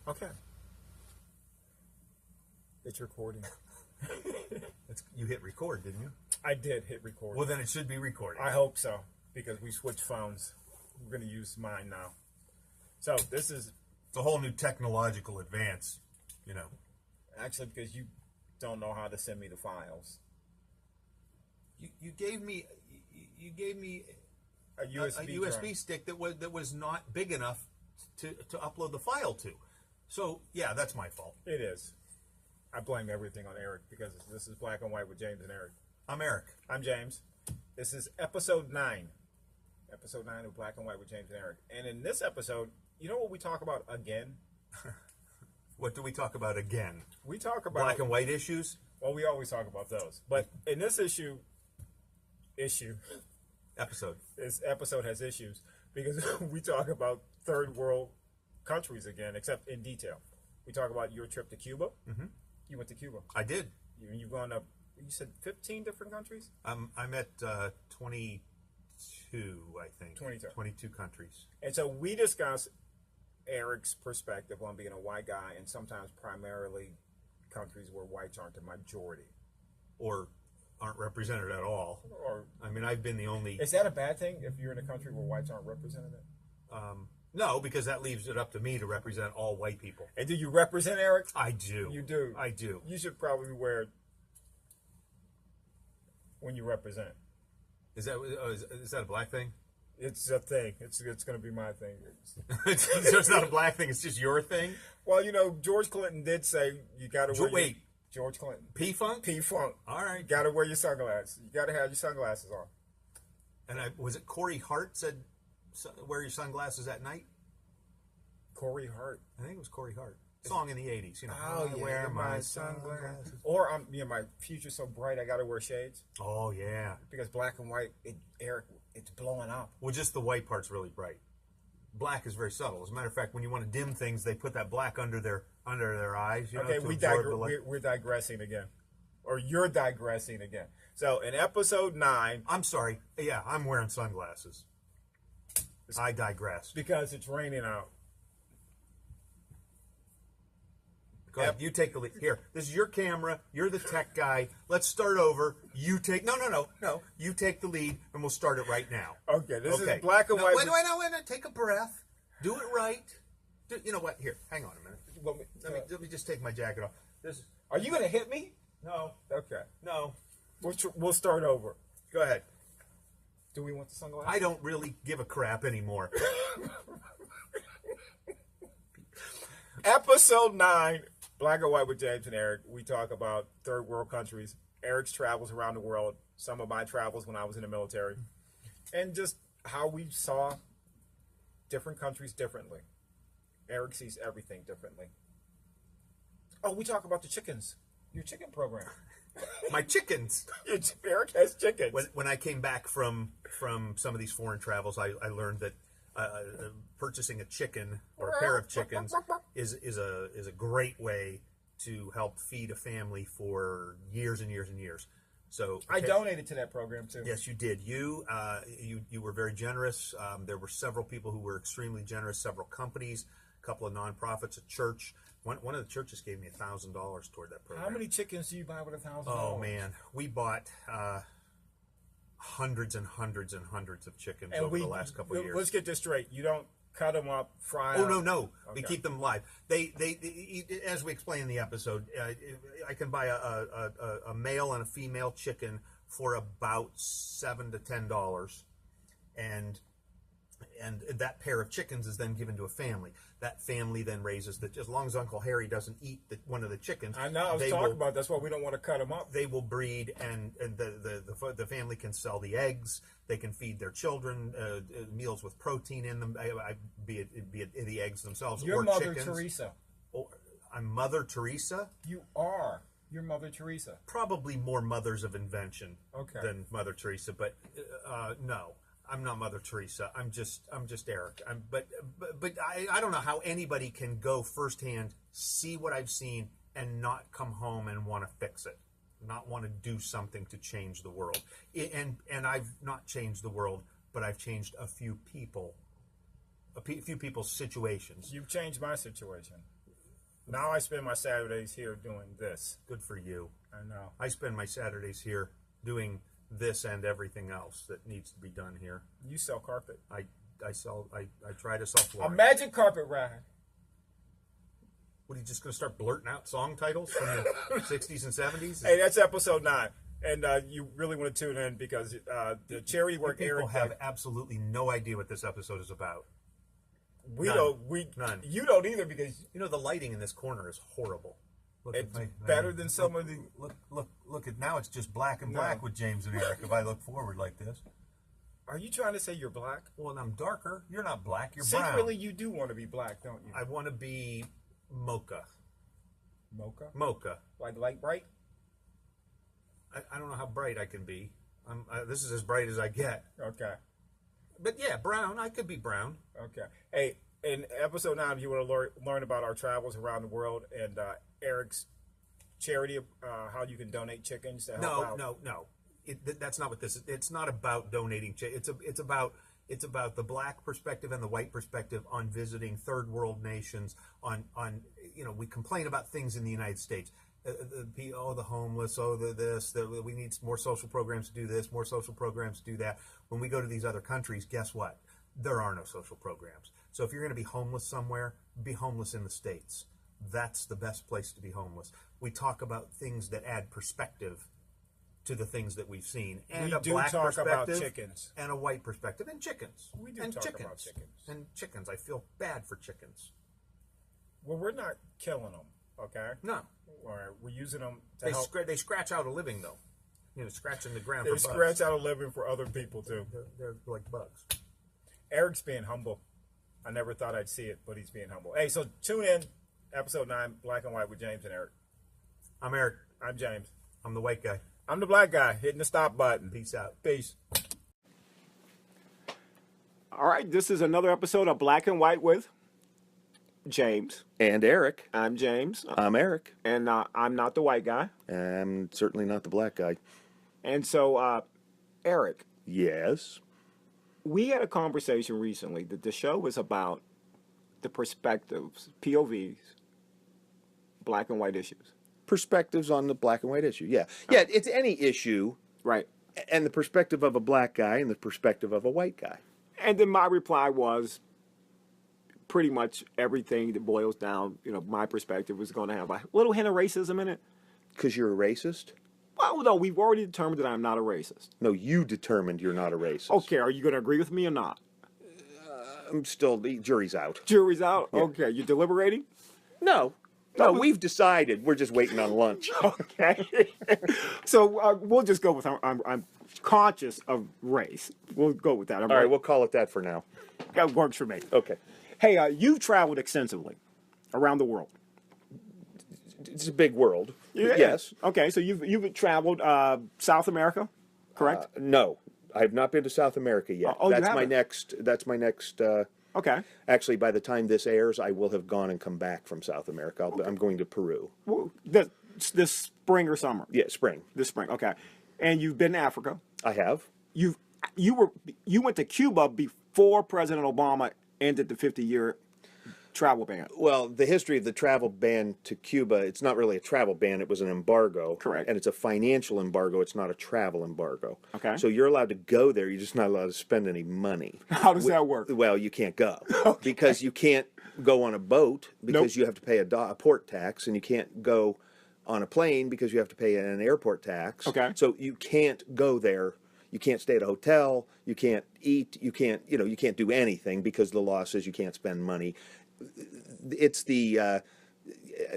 Okay. It's recording. You hit record, didn't you? I did hit record. Well, then it should be recording. I hope so, because we switched phones. We're going to use mine now. So this is... It's a whole new technological advance, you know. Actually, because you don't know how to send me the files. You gave me A USB drive. stick that was not big enough to upload the file to. So yeah, that's my fault. It is. I blame everything on Eric, because this is Black and White with James and Eric. I'm Eric. I'm James. This is episode 9. Episode 9 of Black and White with James and Eric. And in this episode, you know what we talk about again? What do we talk about again? We talk about... Black and white issues? Well, we always talk about those. But in this Episode. This episode has issues, because we talk about third world countries again, except in detail. We talk about your trip to Cuba. Mm-hmm. You went to Cuba. I did. You've gone up, you said 15 different countries? I'm at 22, I think. 22 countries. And so we discuss Eric's perspective on being a white guy, and sometimes primarily countries where whites aren't the majority. Or aren't represented at all. Or, I mean, I've been the only... Is that a bad thing if you're in a country where whites aren't represented? No, because that leaves it up to me to represent all white people. And do you represent Eric? I do. You do? I do. You should probably wear it when you represent. Is that a black thing? It's a thing. It's going to be my thing. So it's not a black thing, it's just your thing? Well, you know, George Clinton did say you got to wear... Wait. George Clinton. P-Funk? P-Funk. All right. You got to wear your sunglasses. You got to have your sunglasses on. And was it Corey Hart said, wear your sunglasses at night? Corey Hart. I think it was Corey Hart. Song in the 80s, you know. Oh, I yeah, wear my sunglasses. Or, my future's so bright, I got to wear shades. Oh, yeah. Because black and white, Eric, it's blowing up. Well, just the white part's really bright. Black is very subtle. As a matter of fact, when you want to dim things, they put that black under their eyes. You know, okay, we're digressing again. Or you're digressing again. So, in episode 9... I'm sorry. Yeah, I'm wearing sunglasses. I digress. Because it's raining out. Go ahead. You take the lead. Here, this is your camera. You're the tech guy. Let's start over. You take... No. You take the lead, and we'll start it right now. Okay, this is Black and White. Wait. Take a breath. Do it right. You know what? Here, hang on a minute. Let me just take my jacket off. Are you going to hit me? No. Okay. No. We'll start over. Go ahead. Do we want the sunglasses? I don't really give a crap anymore. Episode 9, Black and White with James and Eric. We talk about third world countries. Eric's travels around the world. Some of my travels when I was in the military. And just how we saw different countries differently. Eric sees everything differently. Oh, we talk about the chickens. Your chicken program. My chickens. Eric has chickens. When I came back from some of these foreign travels, I learned that purchasing a chicken or a pair of chickens is a great way to help feed a family for years and years and years. So I donated to that program too. Yes, you did. You were very generous. There were several people who were extremely generous. Several companies, a couple of nonprofits, a church. One of the churches gave me $1,000 toward that program. How many chickens do you buy with $1,000? Oh man, we bought hundreds and hundreds and hundreds of chickens over the last couple of years. Let's get this straight. You don't cut them up, fry them? Oh, no. Okay. We keep them live. They as we explain in the episode, I can buy a male and a female chicken for about $7 to $10, and that pair of chickens is then given to a family. That family then raises as long as Uncle Harry doesn't eat one of the chickens. I know. I was talking about that's why we don't want to cut them up. They will breed, and the family can sell the eggs. They can feed their children meals with protein in them, be it the eggs themselves You're or Mother chickens. Teresa. Oh, I'm Mother Teresa? You are. You're Mother Teresa. Probably more mothers of invention than Mother Teresa, but no. I'm not Mother Teresa. I'm just Eric. But I don't know how anybody can go firsthand, see what I've seen, and not come home and want to fix it, not want to do something to change the world. And I've not changed the world, but I've changed a few people's situations. You've changed my situation. Now I spend my Saturdays here doing this. Good for you. I know. I spend my Saturdays here doing this and everything else that needs to be done here. You sell carpet. I try to sell flooring. A magic carpet ride. What, are you just going to start blurting out song titles from the 60s and 70s? Hey, that's episode 9. And you really want to tune in because the charity work People Eric have absolutely no idea what this episode is about. we None. don't None. you don't either because You know, the lighting in this corner is horrible. Look it's at better than some of the Look at now. It's just black and black with James and Eric. If I look forward like this, Are you trying to say you're black? well, I'm darker. You're not black. You're brown. Secretly, you do want to be black, don't you? I want to be mocha. Mocha? Mocha. Like light bright? I don't know how bright I can be. This is as bright as I get. Okay. But yeah, brown. I could be brown. Okay. Hey, in episode 9, if you want to learn about our travels around the world and Eric's charity, how you can donate chickens to help out. No. That's not what this is. It's not about donating. It's about the black perspective and the white perspective on visiting third world nations. On we complain about things in the United States. The homeless, we need more social programs to do this, more social programs to do that. When we go to these other countries, guess what? There are no social programs. So if you're going to be homeless somewhere, be homeless in the States. That's the best place to be homeless. We talk about things that add perspective to the things that we've seen, and We a do black talk perspective, about chickens. and a white perspective, and chickens. We do and talk chickens. about chickens. And chickens. I feel bad for chickens. Well, we're not killing them, okay? No, Or we're using them to help. they scratch out a living though. Scratching the ground. They for bugs. scratch out a living for other people, too. They're like bugs. Eric's being humble. I never thought I'd see it, but he's being humble. Hey, so tune in, episode 9, Black and White with James and Eric. I'm Eric. I'm James. I'm the white guy. I'm the black guy hitting the stop button. Peace out. Peace. All right, this is another episode of Black and White with James. And Eric. I'm James, I'm Eric. and I'm not the white guy. I'm certainly not the black guy. And so, Eric, Yes. we had a conversation recently that the show was about the perspectives, POVs, black and white issues. Perspectives on the black and white issue. Yeah. Yeah, it's any issue, Right. and the perspective of a black guy and the perspective of a white guy. And then my reply was pretty much everything that boils down, my perspective was going to have a little hint of racism in it. Because you're a racist? Well, no, we've already determined that I'm not a racist. No, you determined you're not a racist. Okay, are you going to agree with me or not? I'm still, the jury's out. Jury's out? Okay, you deliberating? No. No, we've decided. We're just waiting on lunch. Okay. So we'll just go with I'm conscious of race. We'll go with that. All right, we'll call it that for now. That works for me. Okay. Hey, you've traveled extensively around the world. It's a big world. Yeah. Yes. Okay, so you've traveled South America, correct? No, I have not been to South America yet. Oh, you that's my haven't? next. That's my next. Okay. Actually, by the time this airs, I will have gone and come back from South America. I'm going to Peru. Well, this spring or summer? Yeah, spring. This spring. Okay. And you've been to Africa. I have. You went to Cuba before President Obama ended the 50-year travel ban. Well, the history of the travel ban to Cuba, it's not really a travel ban, it was an embargo. Correct. And it's a financial embargo, it's not a travel embargo. Okay. So you're allowed to go there, you're just not allowed to spend any money. How does that work? Well, you can't go. Because you can't go on a boat because Nope. you have to pay a port tax, and you can't go on a plane because you have to pay an airport tax. Okay. So you can't go there. You can't stay at a hotel. You can't eat. You can't do anything because the law says you can't spend money. It's the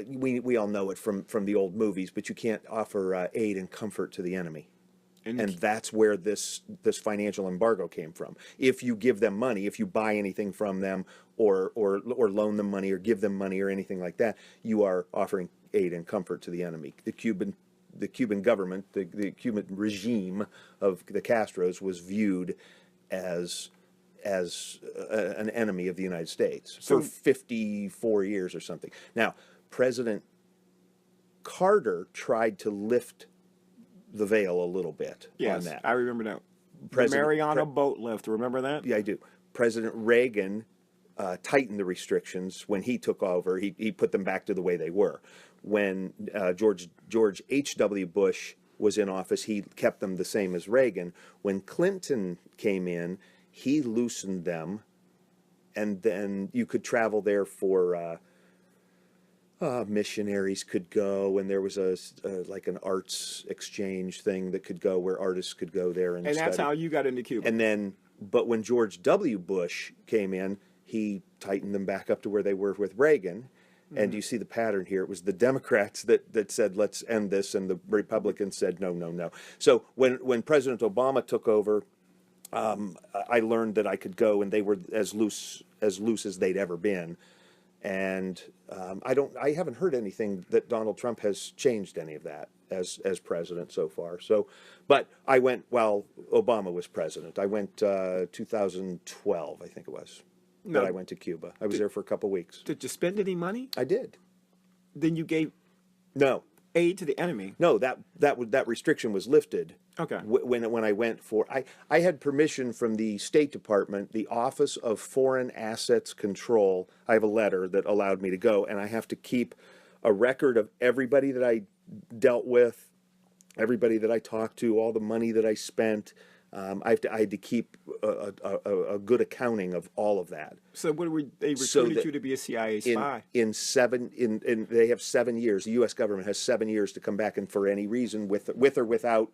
we all know it from the old movies, but you can't offer aid and comfort to the enemy. And that's where this financial embargo came from. If you give them money, if you buy anything from them, or loan them money, or give them money, or anything like that, you are offering aid and comfort to the enemy. The Cuban government, the Cuban regime of the Castros was viewed as an enemy of the United States for 54 years or something. Now, President Carter tried to lift the veil a little bit on that. I remember that. The President- Mariana boat lift, remember that? Yeah, I do. President Reagan tighten the restrictions. When he took over, he put them back to the way they were. When George H.W. Bush was in office, he kept them the same as Reagan. When Clinton came in, he loosened them, and then you could travel there for missionaries could go, and there was like an arts exchange thing that could go where artists could go there and that's study. how you got into Cuba. And then, but when George W. Bush came in, he tightened them back up to where they were with Reagan. And you see the pattern here. It was the Democrats that said, let's end this, and the Republicans said, no, no, no. So when President Obama took over, I learned that I could go, and they were as loose as they'd ever been. And I haven't heard anything that Donald Trump has changed any of that as president so far. So, but I went while Obama was president. I went 2012, I think it was. No. That I went to Cuba. I was there for a couple weeks. Did you spend any money? I did. Then you gave No, aid to the enemy. no, that restriction was lifted. Okay. When I went for, I had permission from the State Department, the Office of Foreign Assets Control. I have a letter that allowed me to go, and I have to keep a record of everybody that I dealt with, everybody that I talked to, all the money that I spent. I had to keep a good accounting of all of that. So what were they So recruited that you to be a CIA spy? In they have 7 years. The U.S. government has 7 years to come back, and for any reason, with or without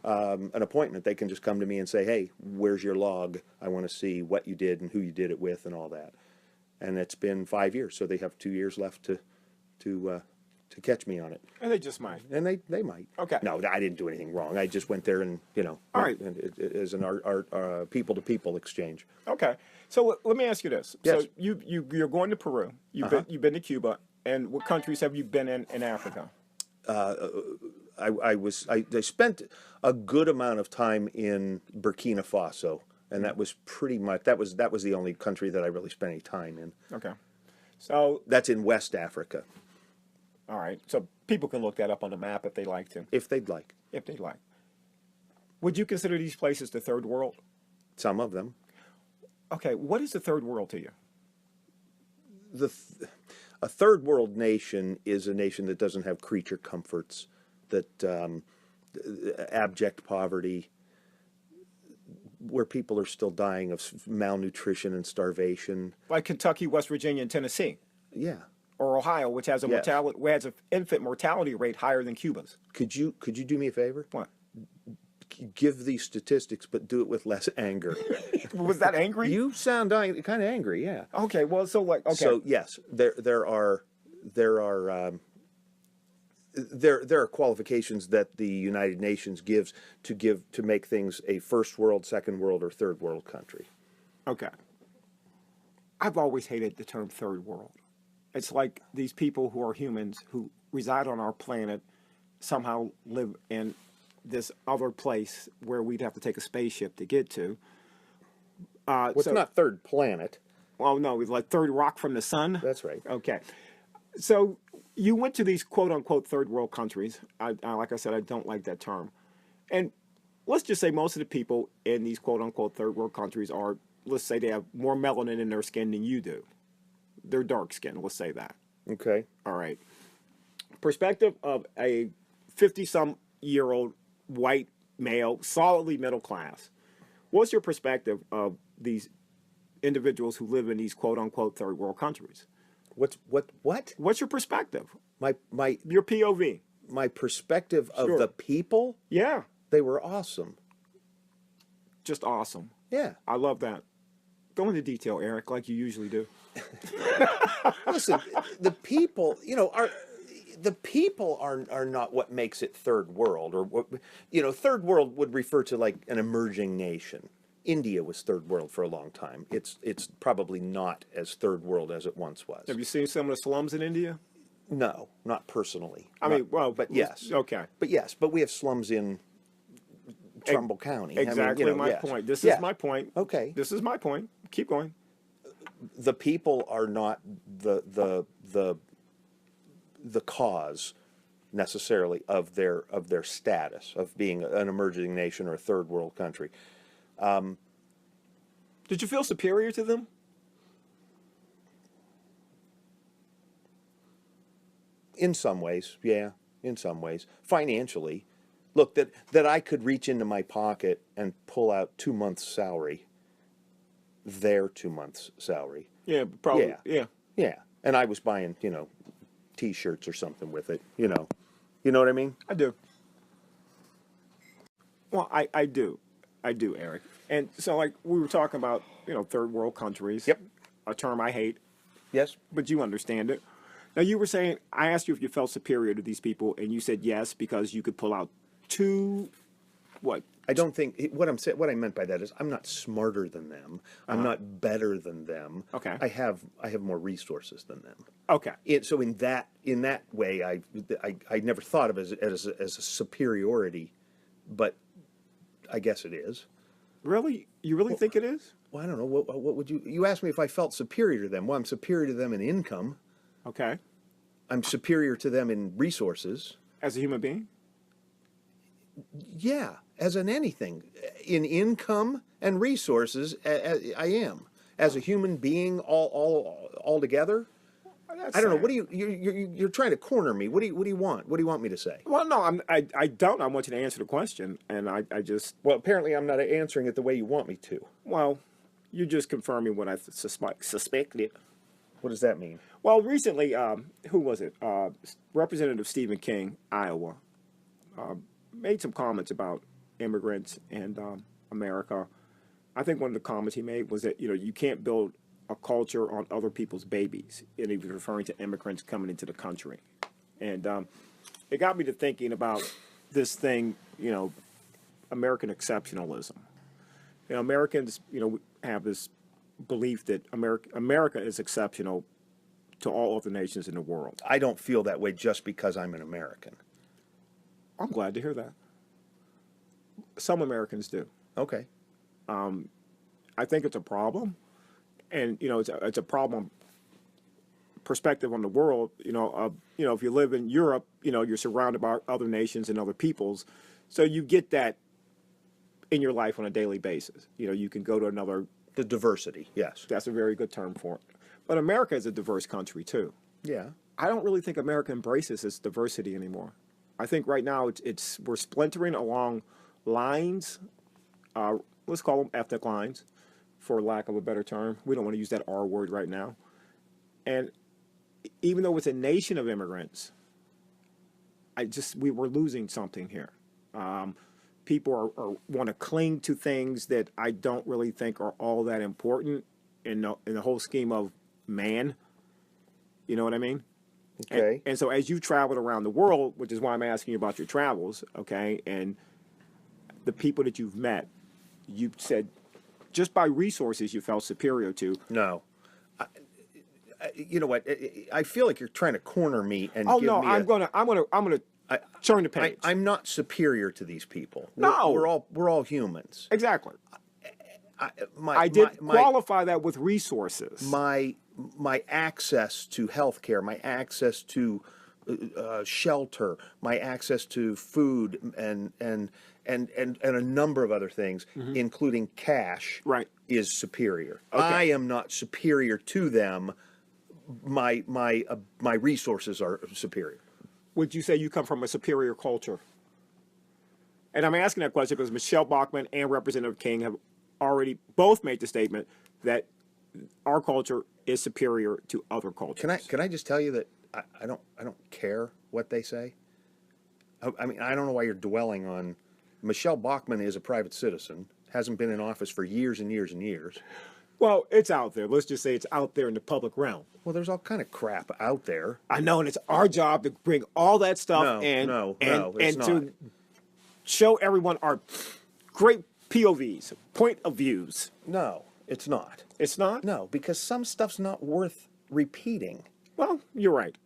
an appointment, they can just come to me and say, "Hey, where's your log? I want to see what you did and who you did it with and all that." And it's been 5 years, so they have 2 years left to catch me on it. And they just might. And they might. Okay. No, I didn't do anything wrong. I just went there and All right. as an art people to people exchange. Okay. So let me ask you this. Yes. So you're going to Peru. You've been to Cuba, and what countries have you been in Africa? I spent a good amount of time in Burkina Faso, and that was pretty much that was the only country that I really spent any time in. Okay. So That's in West Africa, all right. So people can look that up on the map if they like to. if they'd like. If they like. Would you consider these places the third world? Some of them. Okay. What is the third world to you? A third world nation is a nation that doesn't have creature comforts, that abject poverty, where people are still dying of malnutrition and starvation. Like Kentucky, West Virginia, and Tennessee, Yeah. or Ohio, which has Yes. an infant mortality rate higher than Cuba's. Could you do me a favor? What? Give these statistics, but do it with less anger. Was that angry? You sound kind of angry, yeah. Okay. Well, so like okay. So yes, there are qualifications that the United Nations gives to make things a first world, second world, or third world country. Okay. I've always hated the term third world. It's like these people who are humans who reside on our planet somehow live in this other place where we'd have to take a spaceship to get to. Well, it's not third planet. Well, no, it's like third rock from the sun. That's right. Okay. So you went to these quote unquote third world countries. Like I said, I don't like that term. And let's just say most of the people in these quote unquote third world countries are, let's say they have more melanin in their skin than you do. They're dark skinned, let's say that. Okay. All right. Perspective of a 50-some-year-old white male, solidly middle class. What's your perspective of these individuals who live in these quote unquote third world countries? What? What's your perspective? My Your POV? my perspective of Sure. the people. Yeah. They were awesome. Just awesome. Yeah. I love that. Go into detail, Eric, like you usually do. Listen, the people, the people are not what makes it third world, or what, third world would refer to like an emerging nation. India was third world for a long time. It's probably not as third world as it once was. Have you seen some of the slums in India? No, not personally. But yes. Okay. But we have slums in Trumbull County. Exactly my yes. point. This Yeah. is my point. Okay. This is my point. Keep going. The people are not the cause necessarily of their status of being an emerging nation or a third world country. Did you feel superior to them? In some ways, yeah. In some ways, financially, look, that I could reach into my pocket and pull out 2 months' salary. Their 2 months' salary. Yeah, probably. Yeah. Yeah. Yeah, and I was buying, T-shirts or something with it. You know what I mean? I do. Well, I do. I do, Eric. And so, like, we were talking about, third world countries. Yep. A term I hate, Yes. but you understand it. Now, you were saying, I asked you if you felt superior to these people, and you said yes, because you could pull out what? I don't think what I meant by that is I'm not smarter than them. I'm not better than them. Okay. I have more resources than them. Okay. So in that way, I never thought of it as a superiority, but I guess it is. Really? You really think it is? Well, I don't know. What would you asked me if I felt superior to them? Well, I'm superior to them in income. Okay. I'm superior to them in resources. As a human being? Yeah, as in anything, in income and resources, I am as a human being all together. I don't know. What do you're trying to corner me? What do you want? What do you want me to say? Well, no, I don't. I want you to answer the question, and I just. Well, apparently I'm not answering it the way you want me to. Well, you're just confirming what I suspected. What does that mean? Well, recently, who was it? Representative Stephen King, Iowa, made some comments about immigrants and America. I think one of the comments he made was that you can't build a culture on other people's babies, and he was referring to immigrants coming into the country. And it got me to thinking about this thing, American exceptionalism. Americans, have this belief that America is exceptional to all other nations in the world. I don't feel that way just because I'm an American. I'm glad to hear that. Some Americans do. Okay. I think it's a problem, and it's a problem. Perspective on the world, if you live in Europe, you're surrounded by other nations and other peoples, so you get that in your life on a daily basis. You can go to another. The diversity, yes. That's a very good term for it. But America is a diverse country too. Yeah. I don't really think America embraces its diversity anymore. I think right now we're splintering along lines. Let's call them ethnic lines, for lack of a better term. We don't want to use that R word right now. And even though it's a nation of immigrants, we're losing something here. People want to cling to things that I don't really think are all that important in the whole scheme of man. You know what I mean? Okay. And so as you've traveled around the world, which is why I'm asking you about your travels, okay, and the people that you've met, you said just by resources you felt superior to. No. You know what? I feel like you're trying to corner me and Oh give no, me I'm gonna turn the page. I'm not superior to these people. No. We're all humans. Exactly. I did qualify that with resources. My access to healthcare, my access to shelter, my access to food, and a number of other things, including cash, Right. is superior. Okay. I am not superior to them. My resources are superior. Would you say you come from a superior culture? And I'm asking that question because Michelle Bachmann and Representative King have already both made the statement that our culture is superior to other cultures. Can I just tell you that I don't care what they say. I mean, I don't know why you're dwelling on. Michelle Bachmann is a private citizen, hasn't been in office for years and years and years. Well, it's out there. Let's just say it's out there in the public realm. Well, there's all kind of crap out there. I know, and it's our job to bring all that stuff No, and it's not. to show everyone our great POVs, point of views. No, it's not. It's not? No, because some stuff's not worth repeating. Well, you're right.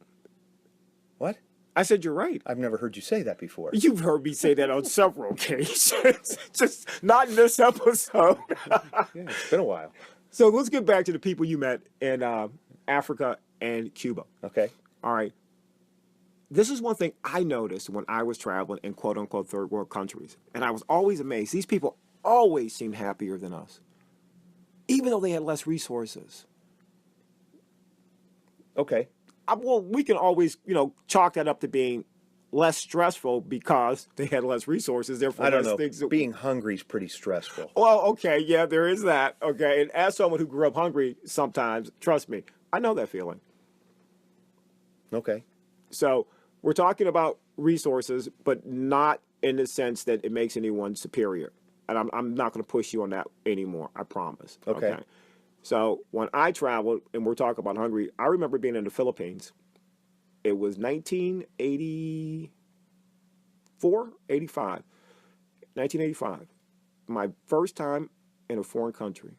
What? I said you're right. I've never heard you say that before. You've heard me say that on several occasions, just not in this episode. Yeah, it's been a while. So let's get back to the people you met in Africa and Cuba. Okay. All right. This is one thing I noticed when I was traveling in quote-unquote third world countries. And I was always amazed. These people always seemed happier than us, even though they had less resources. Okay. well, we can always, chalk that up to being less stressful because they had less resources, therefore I don't less know. things. Being hungry is pretty stressful. Well, okay, yeah, there is that. Okay, and as someone who grew up hungry, sometimes, trust me, I know that feeling. Okay. So we're talking about resources, but not in the sense that it makes anyone superior. And I'm not going to push you on that anymore. I promise. Okay. So when I traveled, and we're talking about hungry, I remember being in the Philippines. It was 1985. My first time in a foreign country.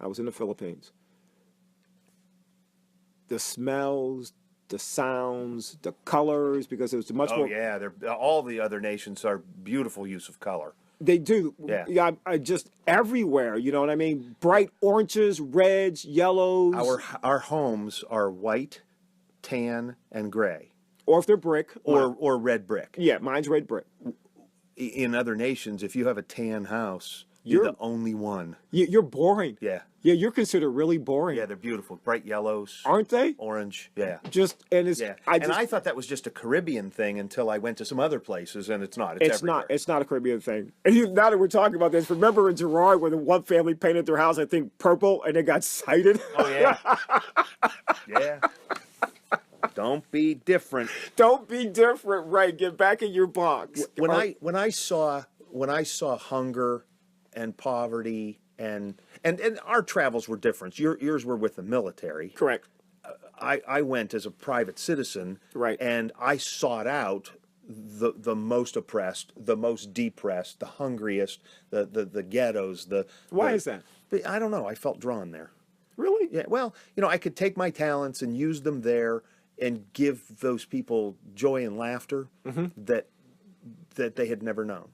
I was in the Philippines. The smells, the sounds, the colors, because it was much more. Oh yeah, all the other nations are beautiful use of color. They do. Yeah. I just everywhere. You know what I mean? Bright oranges, reds, yellows. Our homes are white, tan, and gray, or if they're brick, or red brick. Yeah, mine's red brick. In other nations, if you have a tan house, you're the only one. You're boring. Yeah. Yeah, you're considered really boring. Yeah, they're beautiful, bright yellows, aren't they? Orange. Yeah. Yeah. I thought that was just a Caribbean thing until I went to some other places, and it's not. It's everywhere. It's not a Caribbean thing. And now that we're talking about this, remember in Gerard where the one family painted their house, I think purple, and they got cited. Oh yeah. Yeah. Don't be different. Don't be different, right? Get back in your box. When I saw hunger and poverty and our travels were different. Yours were with the military. Correct. I went as a private citizen. Right. And I sought out the most oppressed, the most depressed, the hungriest, the ghettos. Why is that? I don't know. I felt drawn there. Really? Yeah. Well, I could take my talents and use them there and give those people joy and laughter that they had never known.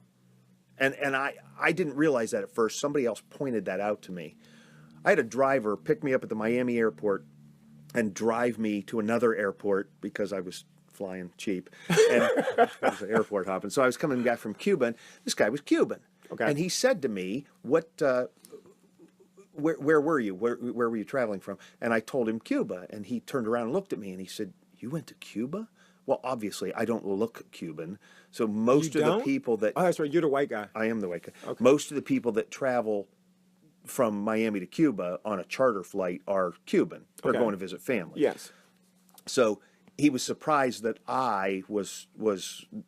And I didn't realize that at first. Somebody else pointed that out to me. I had a driver pick me up at the Miami airport and drive me to another airport because I was flying cheap. And I was airport hopping. So I was coming back from Cuba, and this guy was Cuban. Okay. And he said to me, where were you? Where were you traveling from? And I told him Cuba. And he turned around and looked at me, and he said, "You went to Cuba?" Well, obviously, I don't look Cuban. So most of the people that... Oh, that's right. You're the white guy. I am the white guy. Okay. Most of the people that travel from Miami to Cuba on a charter flight are Cuban. They're going to visit family. Yes. So he was surprised that I was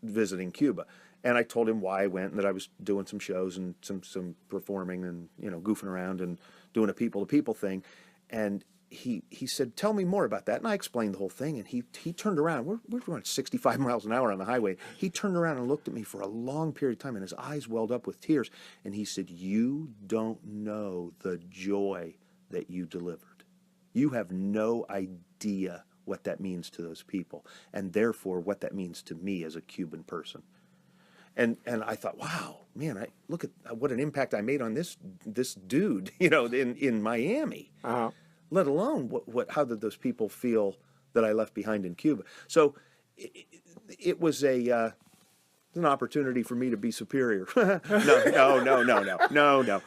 visiting Cuba. And I told him why I went and that I was doing some shows and some performing and, goofing around and doing a people-to-people thing. And he said, "Tell me more about that." And I explained the whole thing, and he turned around. We're going 65 miles an hour on the highway. He turned around and looked at me for a long period of time, and his eyes welled up with tears. And he said, "You don't know the joy that you delivered. You have no idea what that means to those people, and therefore what that means to me as a Cuban person." And I thought, wow, man, look at what an impact I made on this dude, in Miami. Uh-huh. Let alone how did those people feel that I left behind in Cuba? So it was an opportunity for me to be superior. No.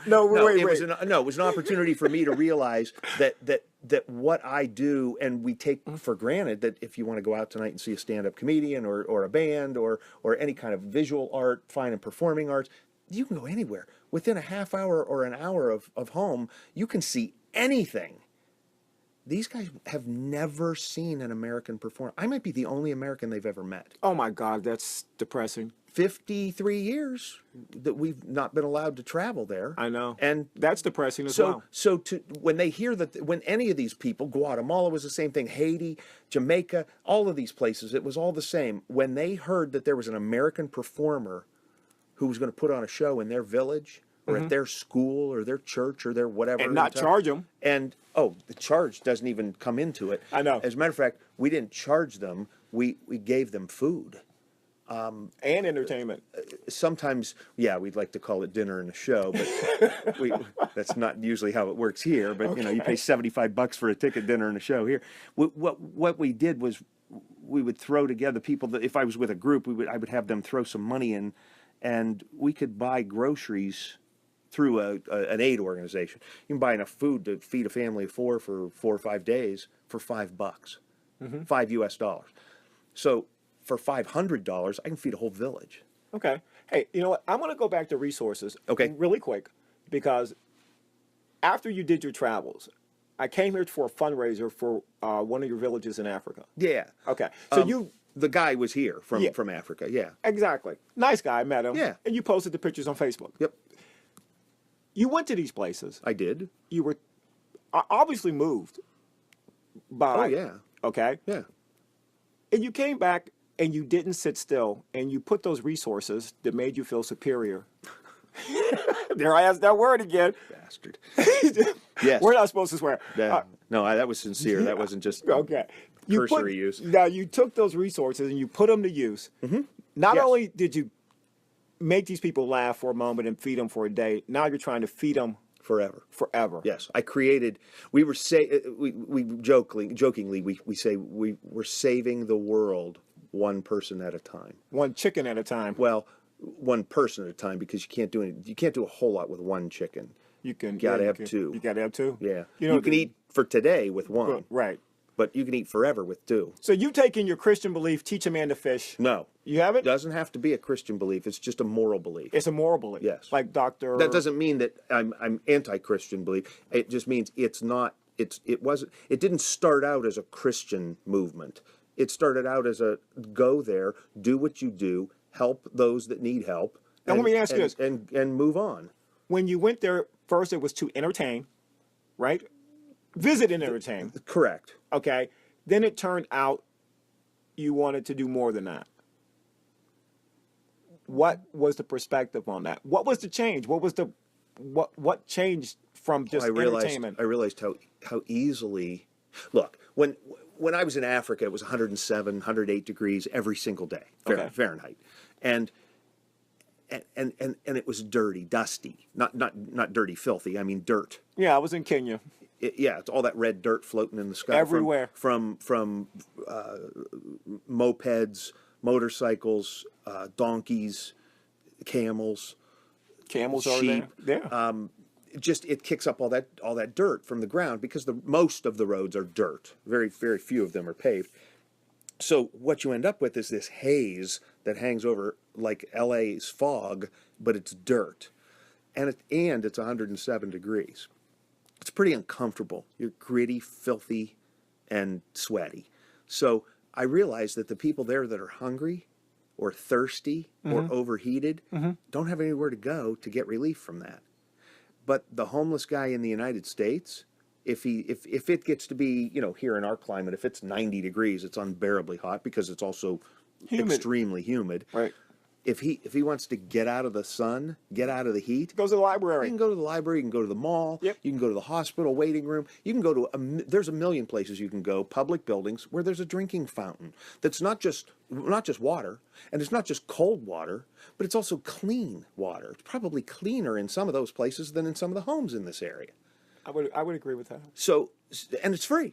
Wait. It was an opportunity for me to realize that what I do, and we take for granted that if you want to go out tonight and see a stand-up comedian or a band or any kind of visual art, fine and performing arts, you can go anywhere. Within a half hour or an hour of home, you can see anything. These guys have never seen an American perform. I might be the only American they've ever met. Oh, my God, that's depressing. 53 years that we've not been allowed to travel there. I know. And that's depressing as well. So when they hear when any of these people, Guatemala was the same thing, Haiti, Jamaica, all of these places, it was all the same. When they heard that there was an American performer who was going to put on a show in their village or at their school or their church or their whatever. And not charge them. And, the charge doesn't even come into it. I know. As a matter of fact, we didn't charge them. We gave them food. And entertainment. Sometimes, we'd like to call it dinner and a show, but that's not usually how it works here. But, you pay $75 for a ticket, dinner and a show here. What we did was we would throw together people that, if I was with a group, I would have them throw some money in, and we could buy groceries through an aid organization. You can buy enough food to feed a family of four for 4 or 5 days for $5. $5 US. So for $500, I can feed a whole village. Okay. Hey, you know what? I'm going to go back to resources. Okay. Really quick, because after you did your travels, I came here for a fundraiser for one of your villages in Africa. Yeah. Okay. So The guy was here from Yeah. Africa. Yeah. Exactly. Nice guy. I met him. Yeah. And you posted the pictures on Facebook. Yep. You went to these places. I did. You were obviously moved by. Oh yeah. Okay. Yeah. And you came back and you didn't sit still and you put those resources that made you feel superior. There, I asked that word again. Bastard. Yes. We're not supposed to swear. No, that was sincere. That wasn't just Okay. cursory use. Now, you took those resources and you put them to use. Not Yes. only did you make these people laugh for a moment and feed them for a day, now you're trying to feed them Forever. forever. Yes, I created. We were we jokingly we say we're saving the world one person at a time. One chicken at a time. Well, one person at a time, because you can't do a whole lot with one chicken. You can Gotta you have can- two. You got to have two. Yeah, You know, you can eat for today with one, right. but you can eat forever with two. So you taking your Christian belief, teach a man to fish. No, You have it it? doesn't have to be a Christian belief. It's just a moral belief. It's a moral belief. Yes. Like Dr. That doesn't mean that I'm anti-Christian belief. It just means it's not. It didn't start out as a Christian movement. It started out as a go there, do what you do, help those that need help. Now, let me ask you this. And move on. When you went there, first it was to entertain, right? Visit and entertain. Correct. Okay. Then it turned out you wanted to do more than that. What was the perspective on that? What was the change? What changed from just entertainment? I realized how easily. Look, when I was in Africa, it was 107, 108 degrees every single day, Okay. Fahrenheit, and it was dirty, dusty, not dirty, filthy. I mean dirt. Yeah, I was in Kenya. Yeah, it's all that red dirt floating in the sky Everywhere. from mopeds, motorcycles, donkeys, camels. Camels are Sheep. there. Yeah. Just it kicks up all that dirt from the ground, because most of the roads are dirt. Very very few of them are paved. So what you end up with is this haze that hangs over like LA's fog, but it's dirt, and it's 107 degrees. It's pretty uncomfortable. You're gritty, filthy, and sweaty. So I realized that the people there that are hungry or thirsty or overheated don't have anywhere to go to get relief from that. But the homeless guy in the United States, if it gets to be, here in our climate, if it's 90 degrees, it's unbearably hot because it's also Humid. extremely humid. Right. If he wants to get out of the sun, get out of the heat, Goes to the you library. can go to the library, you can go to the mall, Yep. you can go to the hospital waiting room, you can go to there's a million places you can go, public buildings where there's a drinking fountain that's not just water, and it's not just cold water, but it's also clean water. It's probably cleaner in some of those places than in some of the homes in this area. I would agree with that. So, and it's free.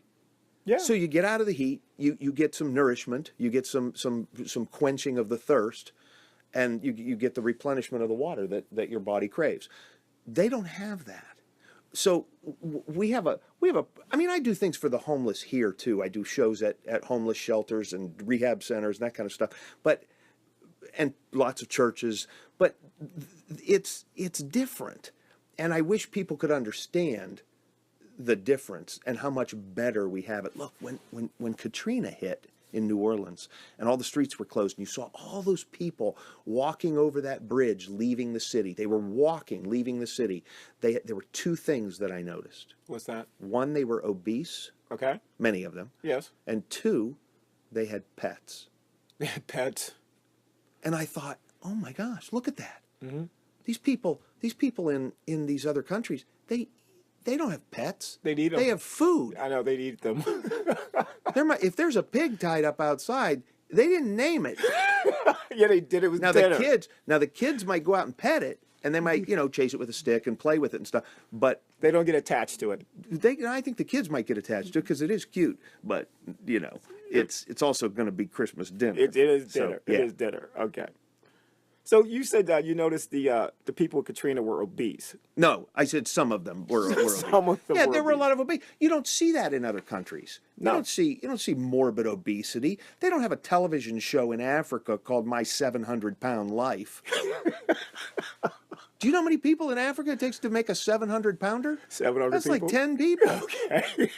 Yeah. So you get out of the heat, you get some nourishment, you get some quenching of the thirst, and you get the replenishment of the water that your body craves. They don't have that. So we have I mean, I do things for the homeless here too. I do shows at homeless shelters and rehab centers and that kind of stuff, and lots of churches, but it's different. And I wish people could understand the difference and how much better we have it. Look, when Katrina hit in New Orleans and all the streets were closed, and you saw all those people walking over that bridge leaving the city. They were leaving the city. There were two things that I noticed. What's that? One, they were obese, Okay. many of them. Yes. And two, they had pets. Pets. And I thought, oh my gosh, look at that. Mm-hmm. These people in these other countries, they don't have pets. They eat them. They have food. I know they'd eat them. If there's a pig tied up outside, they didn't name it. Yeah, they did. It was Now dinner. the kids might go out and pet it, and they might chase it with a stick and play with it and stuff. But They don't get attached to it. I think the kids might get attached to it because it is cute. But it's also going to be Christmas dinner. It is So, dinner. yeah. It is dinner. Okay. So you said that you noticed the people with Katrina were obese. No, I said some of them were obese. Some of them Yeah, were there were a obese. lot of obese. You don't see that in other countries. No. You don't see morbid obesity. They don't have a television show in Africa called My 700-Pound Life. Do you know how many people in Africa it takes to make a 700-pounder? 700 That's people? like 10 people. Okay.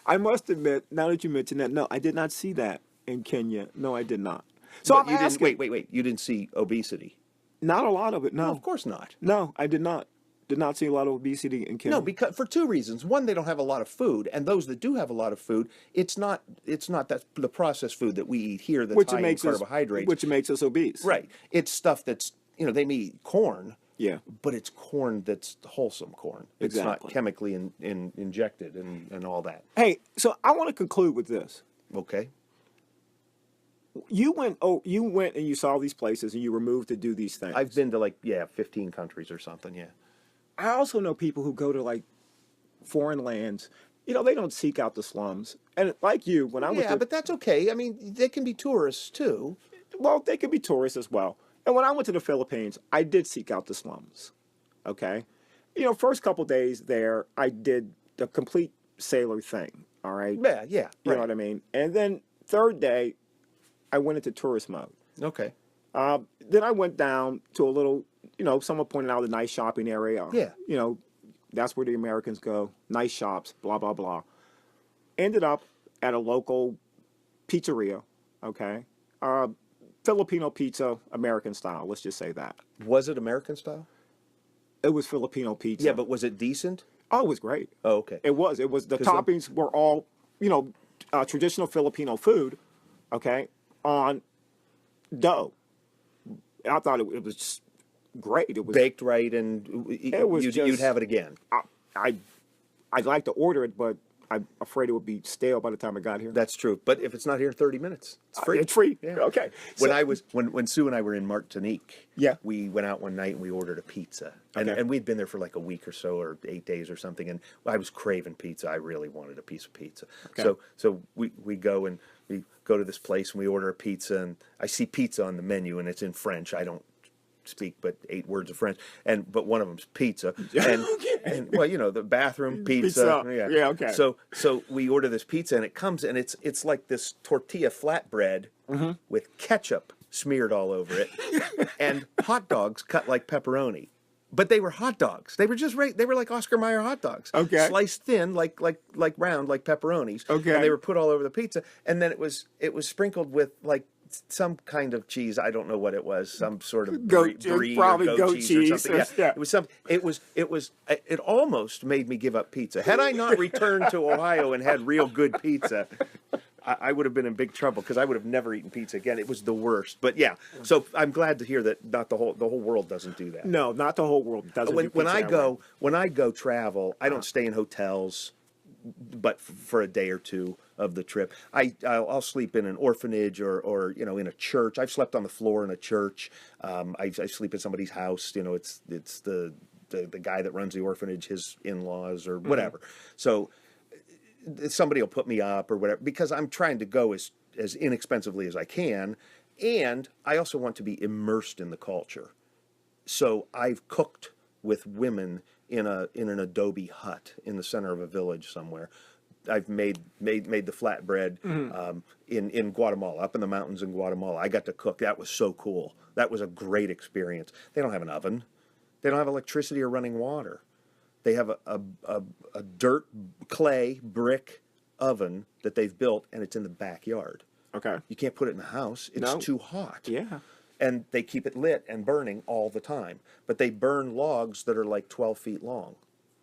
I must admit, now that you mention that, no, I did not see that in Kenya. No, I did not. So But I'm you didn't, asking. wait. You didn't see obesity? Not a lot of it. No, No, of course not. No, I did not. Did not see a lot of obesity in Kenya. No, because for two reasons. One, they don't have a lot of food, and those that do have a lot of food, it's not that the processed food that we eat here that's high in carbohydrates. Which makes us obese. Right. It's stuff that's they may eat corn. Yeah. But it's corn that's wholesome corn. It's Exactly. not chemically injected and all that. Hey, so I want to conclude with this. Okay. You went and you saw these places and you were moved to do these things. I've been to 15 countries or something, yeah. I also know people who go to like foreign lands. They don't seek out the slums. And like you, when I was but that's okay. I mean, they can be tourists too. well, they could be tourists as well. And when I went to the Philippines, I did seek out the slums. Okay? First couple days there, I did the complete sailor thing. All right? Yeah. You know what I mean? And then third day, I went into tourist mode. Okay. Then I went down to a little, someone pointed out a nice shopping area. Yeah. That's where the Americans go. Nice shops, blah, blah, blah. Ended up at a local pizzeria, okay? Filipino pizza, American style, let's just say that. Was it American style? It was Filipino pizza. Yeah, but was it decent? Oh, it was great. Oh, okay. It was. The 'Cause toppings were all, traditional Filipino food, okay, on dough. And I thought it was just great. It was baked right, and you'd have it again. I'd like to order it, but I'm afraid it would be stale by the time I got here. That's true. But if it's not here in 30 minutes, it's free. It's free. Yeah. Okay. When Sue and I were in Martinique, Yeah. we went out one night and we ordered a pizza. And, Okay. and we'd been there for like a week or so, or 8 days or something, and I was craving pizza. I really wanted a piece of pizza. Okay. So we go and we go to this place and we order a pizza, and I see pizza on the menu and it's in French. I don't speak but 8 words of French, but one of them's pizza, and the bathroom pizza. Yeah, okay. So we order this pizza and it comes and it's like this tortilla flatbread with ketchup smeared all over it, and hot dogs cut like pepperoni. But they were hot dogs. They were just right. They were like Oscar Mayer hot dogs. Okay. Sliced thin, like round, like pepperonis. Okay. And they were put all over the pizza, and then it was sprinkled with like some kind of cheese. I don't know what it was. Some sort of Goat- brie probably or goat cheese cheese or something. or- yeah. It was something. It almost made me give up pizza. Had I not returned to Ohio and had real good pizza, I would have been in big trouble because I would have never eaten pizza again. It was the worst. But yeah, so I'm glad to hear that not the whole world doesn't do that. No, not the whole world doesn't. do When pizza I that go way. when I go travel, I don't stay in hotels, but for a day or two of the trip, I'll sleep in an orphanage or in a church. I've slept on the floor in a church. I sleep in somebody's house. It's the guy that runs the orphanage, his in-laws or whatever. So somebody will put me up or whatever because I'm trying to go as inexpensively as I can, and I also want to be immersed in the culture. So I've cooked with women in an adobe hut in the center of a village somewhere. I've made the flatbread in Guatemala, up in the mountains in Guatemala. I got to cook. That was so cool. That was a great experience. They don't have an oven. They don't have electricity or running water. They have a dirt, clay, brick oven that they've built, and it's in the backyard. Okay. You can't put it in the house. It's No. too hot. Yeah. And they keep it lit and burning all the time. But they burn logs that are like 12 feet long.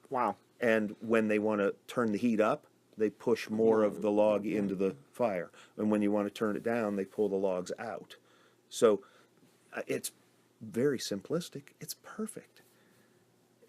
Wow. And when they want to turn the heat up, they push more of the log into the fire. And when you want to turn it down, they pull the logs out. So it's very simplistic. It's perfect.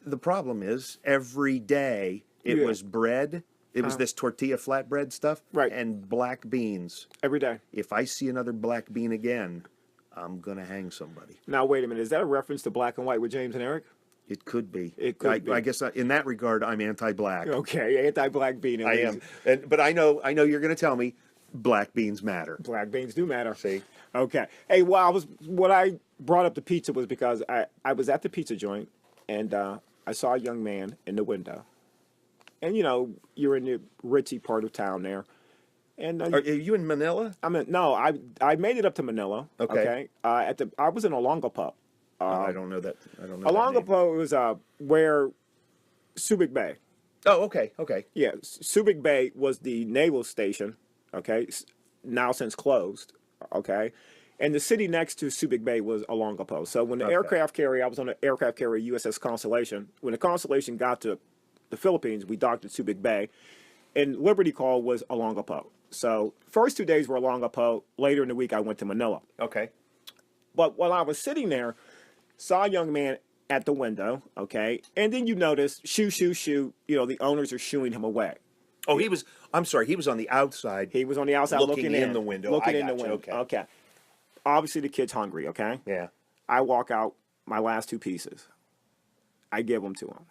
The problem is every day it Yeah. was bread. It was this tortilla flatbread stuff. Right. And black beans. Every day. If I see another black bean again, I'm going to hang somebody. Now wait a minute. Is that a reference to Black and White with James and Eric? It could be. It could be. I guess in that regard, I'm anti-black. Okay, anti-black bean. I am. But I know you're going to tell me Black beans matter. Black beans do matter. See? Okay. Hey, well, what I brought up the pizza was because I was at the pizza joint and I saw a young man in the window. And, you know, you're in the ritzy part of town there. And Are you in Manila? I made it up to Manila. Okay. I was in Olongapo. I don't know that. I don't know. That name. Olongapo was where Subic Bay. Oh, okay. Okay. Yeah, Subic Bay was the naval station. Okay, now since closed. Okay, and the city next to Subic Bay was Olongapo. So when the aircraft carrier, I was on the aircraft carrier USS Constellation. When the Constellation got to the Philippines, we docked at Subic Bay, and Liberty Call was Olongapo. So first 2 days were Olongapo. Later in the week, I went to Manila. Okay. But while I was sitting there, saw a young man at the window. Okay, and then you notice shoo. You know, the owners are shooing him away. Oh, he was. I'm sorry. He was on the outside. He was on the outside looking in the window. Looking I in the gotcha. window. Okay. Obviously, the kid's hungry. Okay. Yeah. I walk out my last two pieces. I give them to him,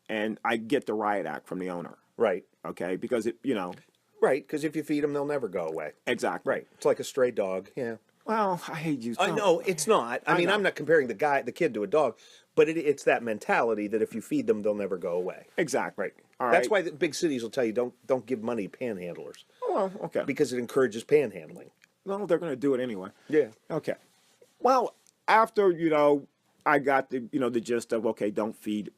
and I get the riot act from the owner. Right. Okay, because you know. Right, because if you feed them, they'll never go away. Exactly. Right. It's like a stray dog. Yeah. Well, I hate you. I know it's not. I mean, know. I'm not comparing the kid to a dog, but it's that mentality that if you feed them, they'll never go away. Exactly. Right. All That's right. why the big cities will tell you don't give money to panhandlers Well, okay. because it encourages panhandling. Well, they're going to do it anyway. Yeah. Okay. Well, after I got the gist of don't feed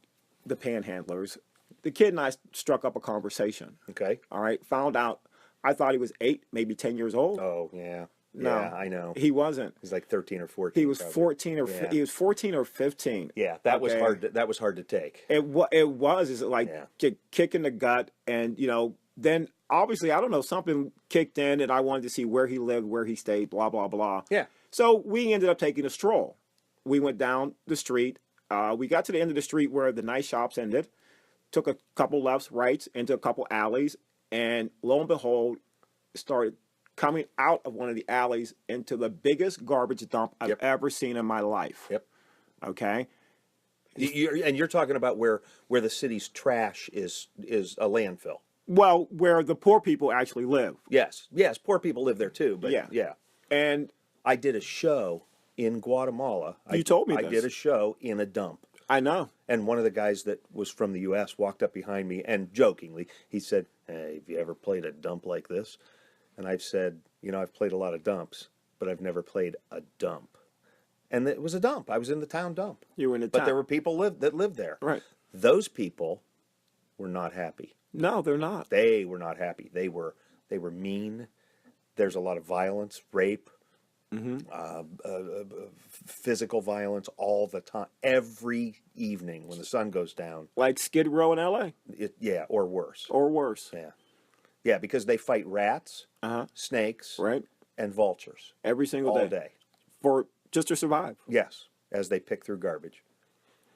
the panhandlers. The kid and I struck up a conversation. Okay. All right. Found out. I thought he was 8, maybe 10 years old. Oh yeah. No, yeah, I know. He wasn't. He's like 13 or 14. He was probably. 14 or Yeah. he was 14 or 15. Yeah, that was Okay. hard. That was hard to take. It was is like Yeah. kick in the gut, and then obviously I don't know, something kicked in, and I wanted to see where he lived, where he stayed, blah blah blah. Yeah. So we ended up taking a stroll. We went down the street. We got to the end of the street where the nice shops ended. Took a couple lefts, rights into a couple alleys, and lo and behold, started coming out of one of the alleys into the biggest garbage dump I've ever seen in my life. Yep. Okay. You're talking about where the city's trash is a landfill. Well, where the poor people actually live. Yes. Poor people live there too. But yeah. And I did a show in Guatemala. You told me I this. did a show in a dump. I know. And one of the guys that was from the U.S. walked up behind me and jokingly, he said, "Hey, have you ever played a dump like this?" And I've said, I've played a lot of dumps, but I've never played a dump. And it was a dump. I was in the town dump. You were in the But town. there were people that lived there. Right. Those people were not happy. No, they're not. They were not happy. They were mean. There's a lot of violence, rape, physical violence all the time. Every evening when the sun goes down. Like Skid Row in L.A. Or worse. Or worse. Yeah. Yeah, because they fight rats, snakes, Right. and vultures. Every single all day. day. For just to survive. Yes, as they pick through garbage.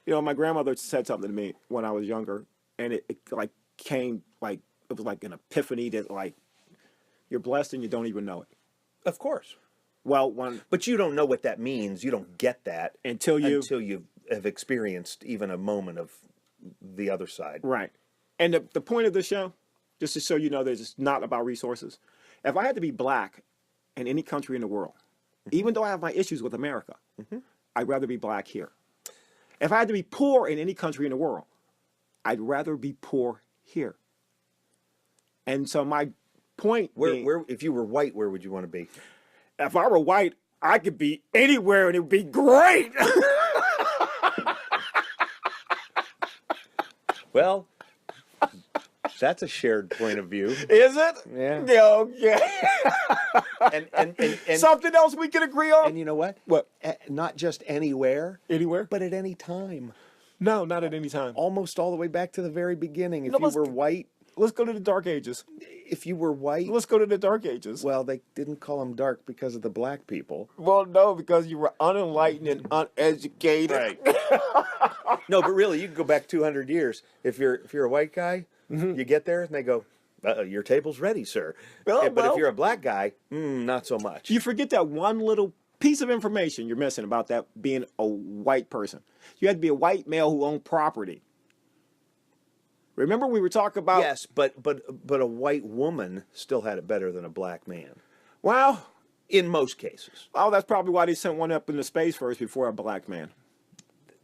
My grandmother said something to me when I was younger, and it like came like it was like an epiphany that like you're blessed and you don't even know it. Of course. Well, But you don't know what that means. You don't get that until you have experienced even a moment of the other side. Right. And the point of this show, just to show that it's not about resources. If I had to be black in any country in the world, even though I have my issues with America, I'd rather be black here. If I had to be poor in any country in the world, I'd rather be poor here. And so my point Where if you were white, where would you want to be? If I were white, I could be anywhere and it would be great. Well, that's a shared point of view. Is it? Yeah. Okay. And Something else we can agree on? and you know what? What? Not just anywhere, Anywhere? but at any time. No, not at any time. Almost all the way back to the very beginning. If No, you let's- were white, Let's go to the Dark Ages. if you were white, Let's go to the Dark Ages. well, they didn't call them dark because of the black people. Well, no, because you were unenlightened and uneducated. No, but really, you can go back 200 years. If you're a white guy, you get there and they go, "Your table's ready, sir." Well, But well- if you're a black guy, not so much. You forget that one little piece of information you're missing about that being a white person. You had to be a white male who owned property. Remember we were talking about... Yes, but a white woman still had it better than a black man Well, in most cases. that's probably why they sent one up into space first before a black man.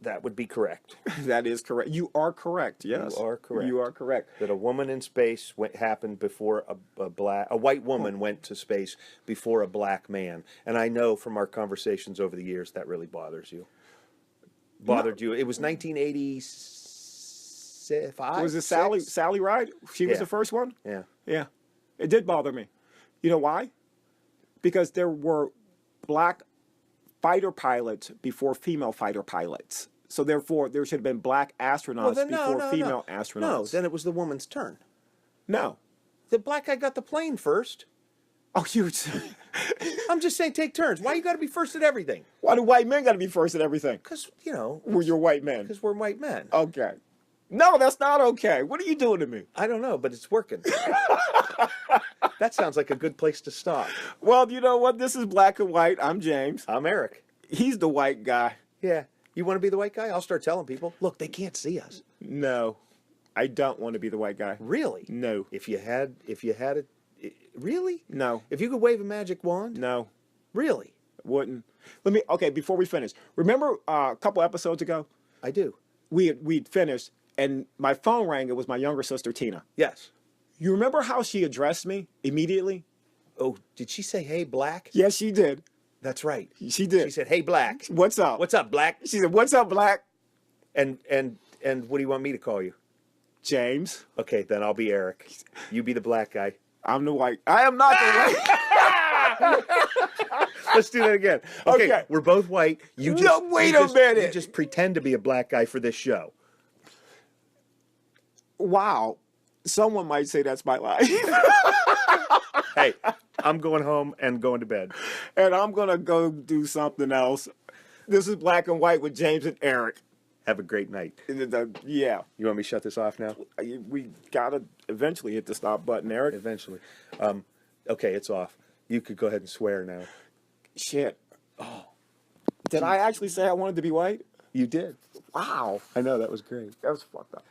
That would be correct. That is correct. You are correct, yes. You are correct. You are correct. That a woman in space happened before a white woman went to space before a black man. And I know from our conversations over the years that really bothers you. Bothered you. It was 1985. Was it Sally Ride? She was Yeah. the first one? Yeah. Yeah. It did bother me. You know why? Because there were black fighter pilots before female fighter pilots. So therefore, there should have been black astronauts before female astronauts. No, then it was the woman's turn. No. The black guy got the plane first. Oh, you... I'm just saying, take turns. Why you got to be first at everything? Why do white men got to be first at everything? Because, you know. We're white men. Because we're white men. Okay. No, that's not okay. What are you doing to me? I don't know, but it's working. That sounds like a good place to stop. Well, you know what? This is Black and White. I'm James. I'm Eric. He's the white guy. Yeah. You want to be the white guy? I'll start telling people, look, they can't see us. No, I don't want to be the white guy. Really? No. If you had it, really? No. If you could wave a magic wand? No. Really? Wouldn't. Okay, before we finish, remember a couple episodes ago, I do. we'd finished, and my phone rang. It was my younger sister, Tina. Yes. You remember how she addressed me immediately? Oh, did she say, hey, black? Yes, she did. That's right. She did. She said, hey, black. What's up? What's up, black? She said, what's up, Black? And what do you want me to call you? James. Okay, then I'll be Eric. You be the black guy. I'm the white. I am not the white. Let's do that again. Okay, Okay. we're both white. You just No, wait you a just- minute. You just pretend to be a black guy for this show. Wow. Someone might say that's my life. Hey, I'm going home and going to bed. And I'm going to go do something else. This is Black and White with James and Eric. Have a great night. Yeah. You want me to shut this off now? We got to eventually hit the stop button, Eric. Eventually. Okay, it's off. You could go ahead and swear now. Shit. Oh. Did I actually say I wanted to be white? You did. Wow. I know, that was great. That was fucked up.